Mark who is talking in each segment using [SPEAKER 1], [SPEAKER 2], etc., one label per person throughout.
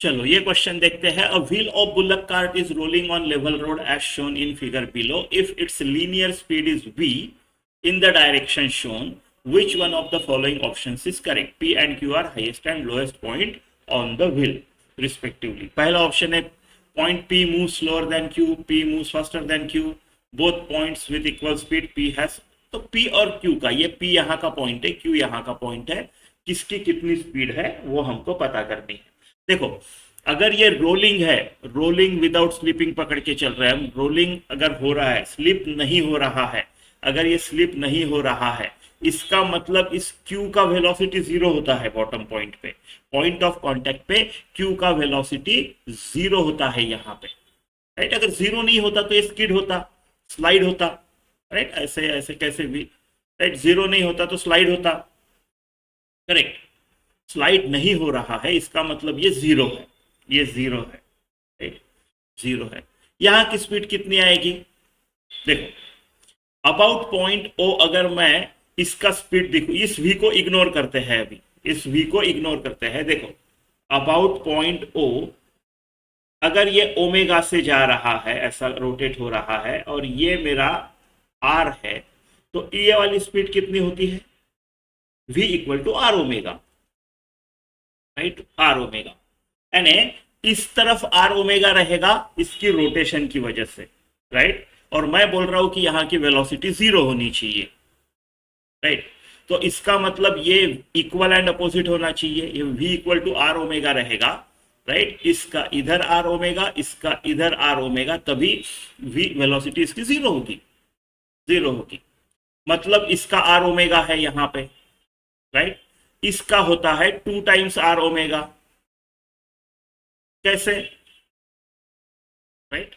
[SPEAKER 1] चलो ये क्वेश्चन देखते हैं। A wheel of bullock cart is rolling on level road as shown in figure below. If its linear speed is v in the direction shown, which one of the following options is correct? P and Q are highest and lowest point on the wheel respectively. पहला option है point P moves slower than Q, P moves faster than Q, both points with equal speed, P has। तो P और Q का, ये P यहाँ का point है, Q यहाँ का पॉइंट है, किसकी कितनी स्पीड है वो हमको पता करनी है। देखो अगर ये रोलिंग है, रोलिंग विदाउट स्लिपिंग पकड़ के चल रहे हैं, रोलिंग अगर हो रहा है, स्लिप नहीं हो रहा है, अगर ये स्लिप नहीं हो रहा है, इसका मतलब इस Q का वेलोसिटी जीरो होता है बॉटम पॉइंट पे, पॉइंट ऑफ कांटेक्ट पे Q का वेलोसिटी जीरो होता है यहाँ पे, राइट। अगर जीरो नहीं होता तो ये स्किड होता, स्लाइड होता, राइट। ऐसे ऐसे कैसे भी, राइट। जीरो नहीं होता तो स्लाइड होता, करेक्ट। स्लाइड नहीं हो रहा है, इसका मतलब ये जीरो है, ये जीरो है, राइट, जीरो है। यहाँ की स्पीड कितनी आएगी? देखो अबाउट पॉइंट ओ, अगर मैं इसका स्पीड देखो, इस v को इग्नोर करते हैं, अभी इस v को इग्नोर करते हैं। देखो अबाउट पॉइंट ओ, अगर ये ओमेगा से जा रहा है, ऐसा रोटेट हो रहा है, और ये मेरा r है, तो ये वाली स्पीड कितनी होती है? v equal to R omega, right, R omega. यानी इस तरफ आर ओमेगा रहेगा इसकी रोटेशन की वजह से, राइट। और मैं बोल रहा हूं कि यहां की वेलोसिटी जीरो होनी चाहिए, राइट। तो इसका मतलब ये इक्वल एंड अपोजिट होना चाहिए, ये v equal to R omega रहेगा, राइट। इसका इधर आर ओमेगा, इसका इधर आर ओमेगा, तभी v वेलोसिटी इसकी जीरो होगी, जीरो होगी। मतलब इसका आर ओमेगा है यहां पे, राइट। इसका होता है 2 टाइम्स आर ओमेगा, कैसे, राइट।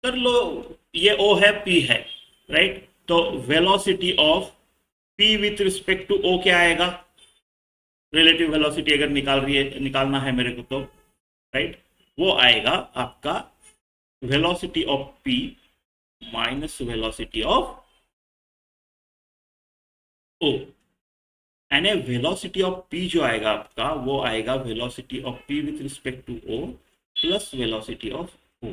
[SPEAKER 1] कर लो, ये O है, P है, राइट। तो velocity of P with respect to O क्या आएगा? रिलेटिव वेलोसिटी अगर निकालना है मेरे को तो, राइट, वो आएगा आपका velocity of P minus velocity of O। And velocity of P जो आएगा आपका, वो आएगा velocity of P with respect to O plus velocity of O।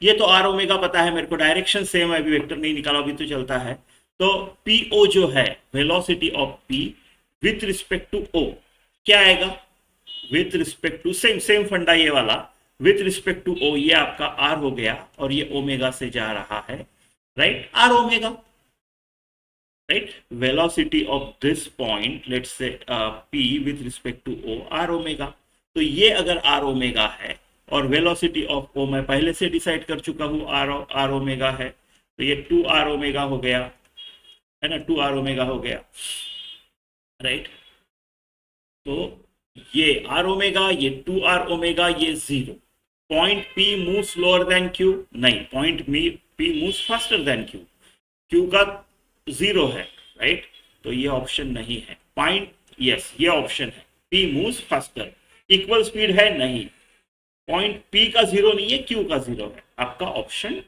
[SPEAKER 1] ये तो आर ओमेगा पता है मेरे को, डायरेक्शन सेम है, अभी वेक्टर नहीं निकाला, अभी तो चलता है। तो PO जो है, velocity of P with respect to O क्या आएगा? With respect to, same same funda ये वाला, विथ रिस्पेक्ट टू O, ये आपका R हो गया, और ये ओमेगा से जा रहा है, right, R omega, right, velocity of this point, let's say P with respect to O, r omega. तो ये अगर r ओमेगा है, और वेलोसिटी ऑफ O मैं पहले से डिसाइड कर चुका हूँ r ओमेगा है, तो ये 2r ओमेगा हो गया, है ना, 2r ओमेगा हो गया, राइट। तो ये r ओमेगा, ये 2r ओमेगा, ये zero. Point P move slower then Q, नहीं, point P move faster than Q, Q का जीरो है, राइट। तो ये ऑप्शन नहीं है। पॉइंट, यस ये ऑप्शन है, P moves faster. Equal speed है, नहीं, पॉइंट P का जीरो नहीं है, Q का जीरो है। आपका ऑप्शन